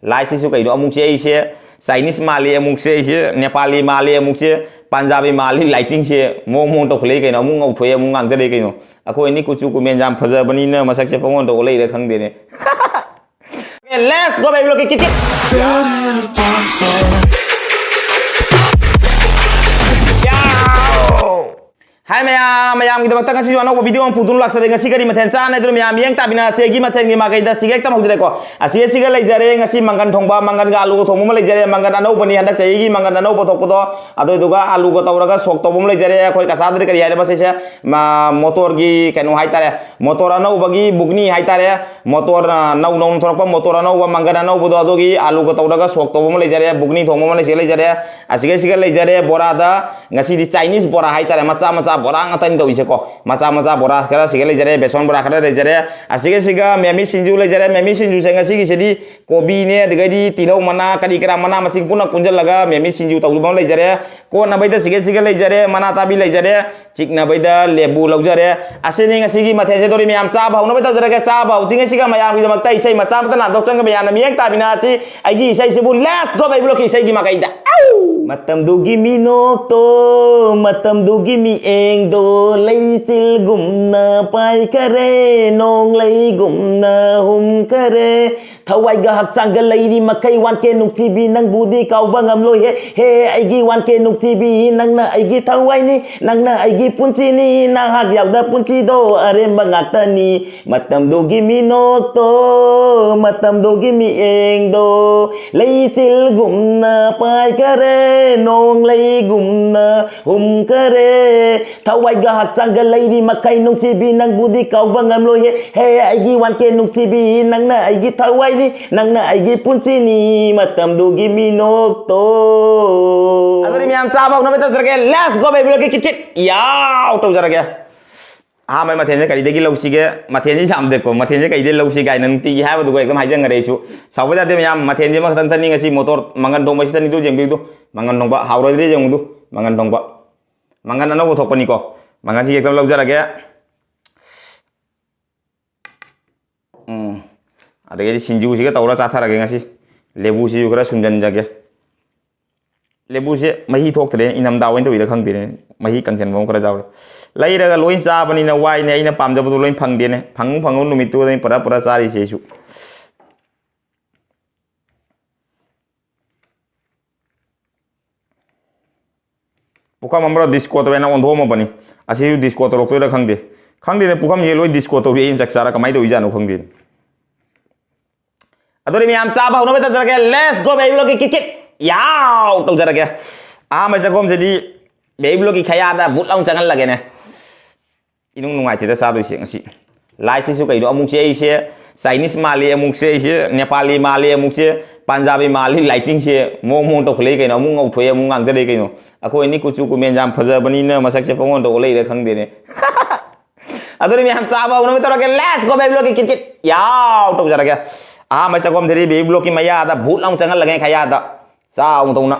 लाइसिसु कइनो अमुक से चाइनीस माली अमुक से नेपाली माली अमुक से पंजाबी माली लाइटिंग से मो तौखले कइनो अमुक ngौथोय अमुक ngang कइनो अखोइनी कुचु कुमेन जाम फजबनिना मसक से पंगोन तो लेरे खंगदेने Let's go baby look at Hai mayam kita bakta kasi ano video ang pudun laksa dengan sigari maten sa na dulu mayam yang tapi na segi maten gi makai da sigek tam hudre ko asia sigal lai jare ngasi mangan thongba mangan ga alu thongmu lai jare mangan anau bani handak segi mangan anau potok podo ado duga alu go tawraga sok tobum lai jare khoi kasadri kari hare bas ise motor gi kanu hai tare motor anau bagi bugni hai tare motor nau nau thorpa motor anau ba mangan anau bodo ado gi alu go tawraga sok tobum lai jare bugni thongmu lai lai jare asia sigal lai jare bora da ngasi di Chinese bora hai tare macha macha bora ngata ni doise ko macha macha bora kara sigale jare beson bora kara le jare asige siga memi sinju le jare memi sinju senga sigi sedi kobi ne digadi tilau mana kadi kara mana masing puna kunjal laga memi sinju tau bang le jare ko na baida sige sige le jare mana tabi le jare chik na baida lebu lau jare asene nga sigi mathe se dori miam cha bau no baida jare ke cha bau tinga siga mayam gi makta isai macha mata na doctor ga mayam miang tabina chi agi isai se bu let's go baby loki isai gi makaida matam dugi minok to matam dugi mi eng do lay sil gumna pai kare nong lay gumna hum kare thawai ga hak chang ga lay di makai wan ke nuk si bi nang budi kau bangam loi he aigi wan ke nuk si bi nang na aigi thawai ni nang na aigi punchi ni nang hak yak da punchi do are bangak ta ni matam dugi minok to matam dugi mi eng do lay sil gumna pai kare nong lay gumna hum kare thawai ga hak chang ga lay di makai nung si bi nang budi kau bangam loi he aigi wan ke nung si bi nang na aigi thawai ni nang na aigi punchi ni matam dugi minok to adori miam cha bau no beta jarage let's go baby loki kit yaw to jarage ha mai mathen se kari degi lausi ge mathen ji sam de ko mathen se kai de lausi gai nang ti ha ba du ko ekdam haijang ngare su sawba ja de miam mathen ji ma khang thani ngasi motor mangan dong ba si tani du jeng bi du mangan dong ba hawro de jeng du mangan dong ba mangan anau thok pani ko mangan si ekdam lau jarage adagi sinju si ga tawra cha tharage ngasi lebu si yu kara sunjan jage lebu se mahi thok thre inam da wain to ira khang de mahi kangchen bom kara jaw lai ra ga loin sa bani na wai ne ina pam ja bu loin phang de ne phangu numit tu dai para para sari se su पुखम Amra disco तो ना ओंधो म बनी असी disco तो रोक तो खंगदे ने पुखम ये लोई डिस्को तो इन चक्सारा कमाई तो इजानो खंगदे अदोरी मियाम चा बाउ नो बेता जरगे लेट्स गो बेबी लोकी किट याव तो जरगे आ मै सकोम सेदी बेबी लोकी खया दा बुट लाउ चंगल लगे ने इनुंग नुंगाइ थे दा सा दो से ngasi lai से कइनो अमुक से चाइनीस माली अमुक से नेपाली माली अमुक से पंजाबी माली लाइटिंग से मो तौखले कइनो अमुक ngौथोय अमुक ngang कइनो अखोइनी कुचु कुमेन जाम फजबनिना मसक से पंगोन तो लेरे खंगदेने adori miam cha bau no beto rage let's go baby loki kit yaw to jarage a mai sa kom theri baby loki maya da bhut long changal lage khaya da sa ong to na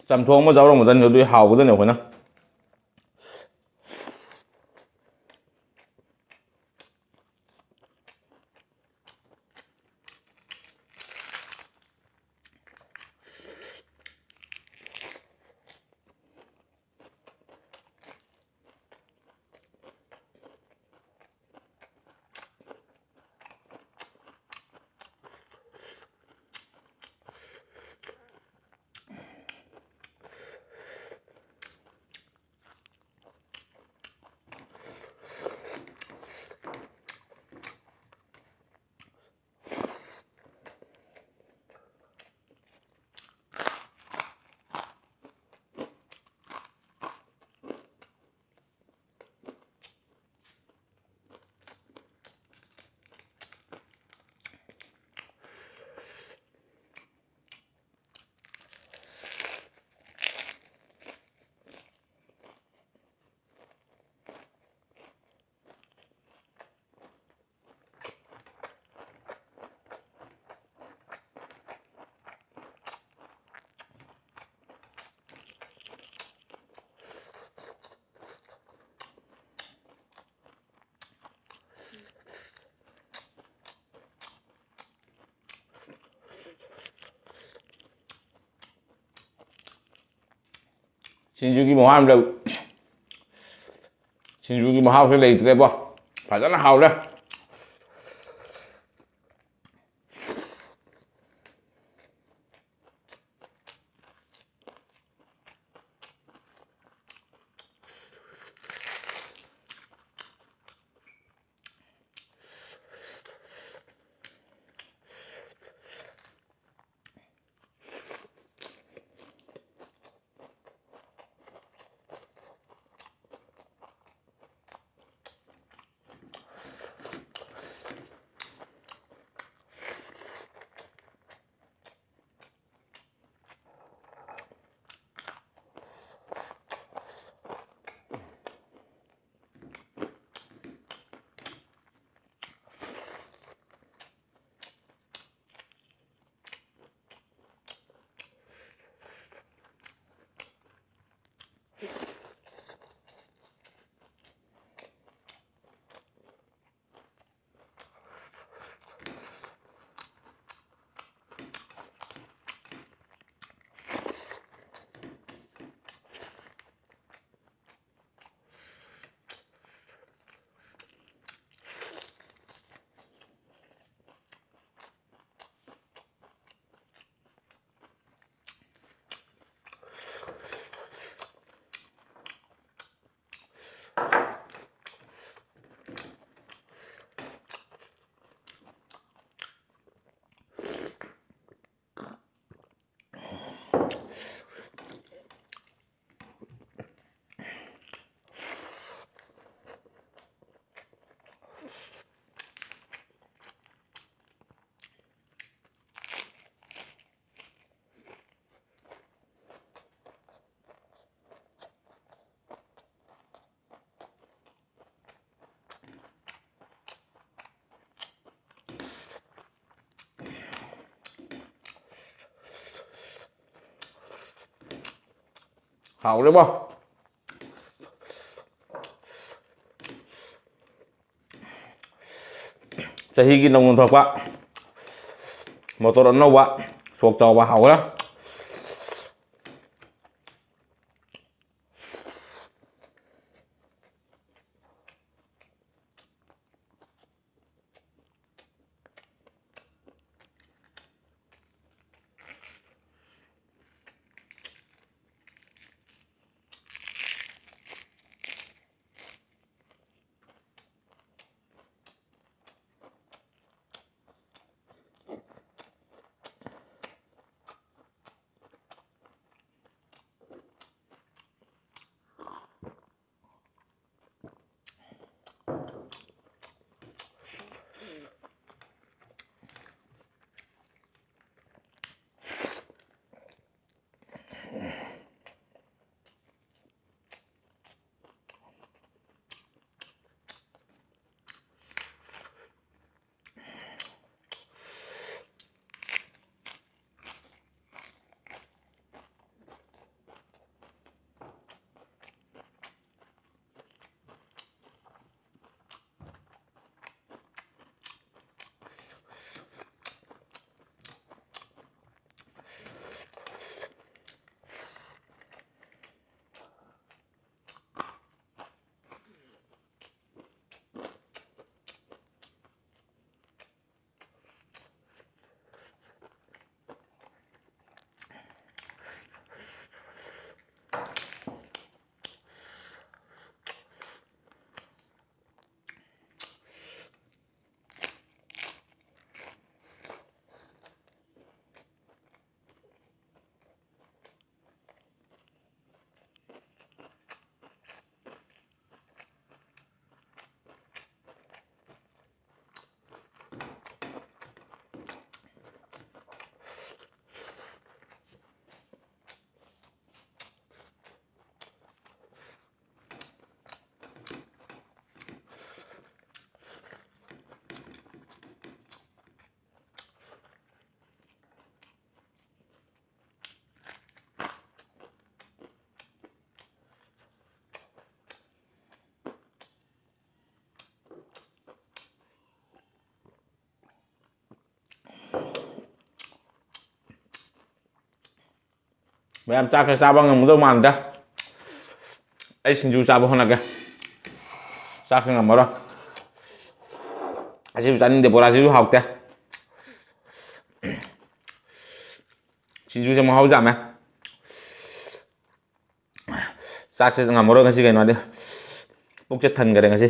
ꯆꯝꯊꯣꯡ ꯑꯃ ꯌꯥꯎꯔꯝꯒꯗꯅꯤ ꯑꯗꯨꯏ ꯍꯥꯎꯒꯗꯅꯤ ꯑꯩꯈꯣꯏꯅ ꯁꯤꯡꯖꯨꯒꯤ ꯃꯍꯥꯎꯁꯦ ꯂꯩꯇ꯭ꯔꯦꯕꯣ ꯐꯖꯅ ꯍꯥꯎꯔꯦ ꯍꯥꯎꯔꯦꯕꯣ ꯆꯍꯤꯒꯤ ꯅꯧꯅ ꯊꯣꯛꯄ motor ꯑꯅꯧꯕ ꯁꯣꯛ ꯆꯥꯎꯕ ꯍꯥꯎꯔꯦ ꯃꯌꯥꯝ ꯆꯥꯛꯁꯦ ꯆꯥꯕ ꯉꯝꯒꯗꯧ ꯃꯥꯟꯗꯦ ꯑꯩ ꯁꯤꯡꯖꯨ ꯆꯥꯕ ꯍꯣꯠꯅꯒꯦ ꯆꯥꯛꯁꯦ ꯉꯝꯃꯔꯣꯏ ꯑꯁꯤꯁꯨ ꯆꯥꯅꯤꯡꯗꯦ ꯕꯣꯔꯥꯁꯤꯁꯨ ꯍꯥꯎꯇꯦ ꯁꯤꯡꯖꯨꯁꯦ ꯃꯍꯥꯎ ꯌꯥꯝꯃꯦ ꯆꯥꯛꯁꯦ ꯉꯝꯃꯔꯣꯏ ꯉꯁꯤ ꯀꯩꯅꯣꯗꯤ ꯄꯨꯛꯁꯦ ꯊꯟꯈꯔꯦ ꯉꯁꯤ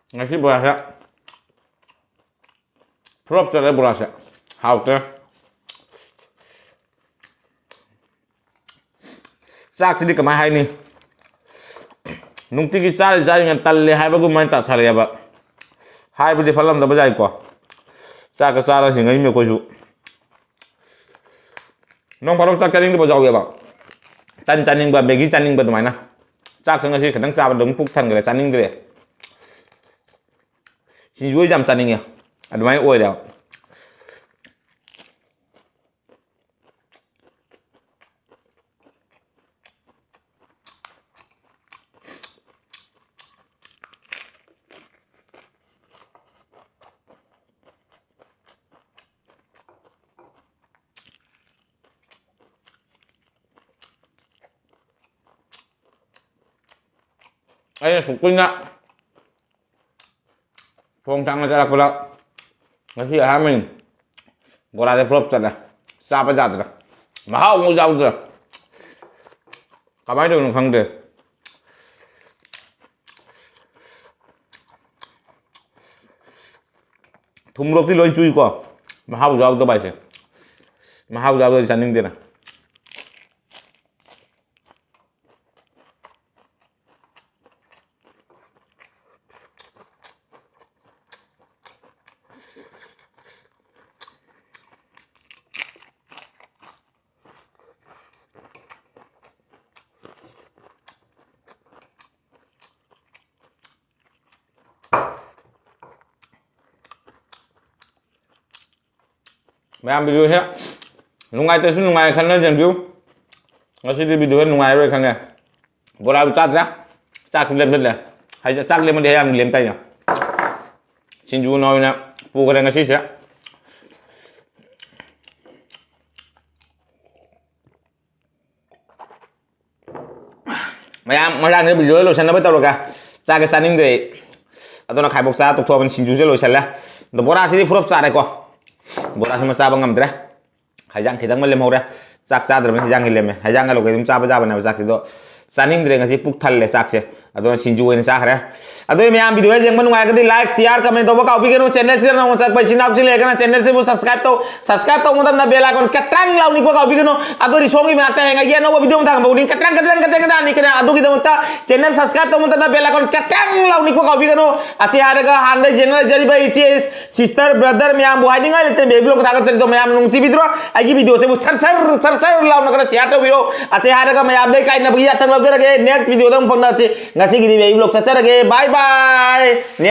ngasi berasa prop cara berasa haute sak sidi kamai hai ni nungti ki char jai ngam talle hai ba gu mai ta thale ba hai bu di phalam da ba jai ko sak ka sara singai me ko ju nong phalam sak chaning ba jaw ya ba tan chaning ba begi chaning ba dumai na sak sang ngasi khadang cha ba dum puk than gre chaning gre sinju jam chaning ya adumai oi da ai sukunya phong thang ra pula ngasi ha mình bora de prop chana sa pa jatra mahau ngo jaw dra kamai được không được thum lok ti loi chui ko mahau jaw to bai se mahau jaw de chaning de na mayam video he nungai te su nungai khan na jen view ngasi di video nungai roi khang ya bora bu chat ra chak lem le hai chak lem de yam lem tai ya sinju noi na pu ga ngasi se mayam malang ne video lo san na ba taw ka cha ga saning de adona khai bok cha tok thon sinju je lo san la do bora si prop cha re ko bora sama cha bangam dre hajang khidang malem hore chak cha dre hajang hileme hajang lo ke dum cha ba ja bana chak do chaning dre ngasi puk thal le chak se ado sinju en cha khare ado me am video jeng manu ga di like share comment do ba ka bi ke no channel se no chak pai sinap se le kana channel se bo subscribe to mo na bela kon katrang law ni ko ka bi ke no ado ri songi ma ta henga ye no video thang ba udin katrang ka ni kana ado ki do ta channel subscribe to mo na bela kon katrang law ni ko ka bi ke no achi hare ga hande general jari bai che sister brother me am boy ninga lete be blog ta ka to me am nung si video agi video se bo sar law na kana share to video achi hare ga me am dai kai na bi ya thang law ke next video dam phang na che ngasi gi be blog sa cha ge bye bye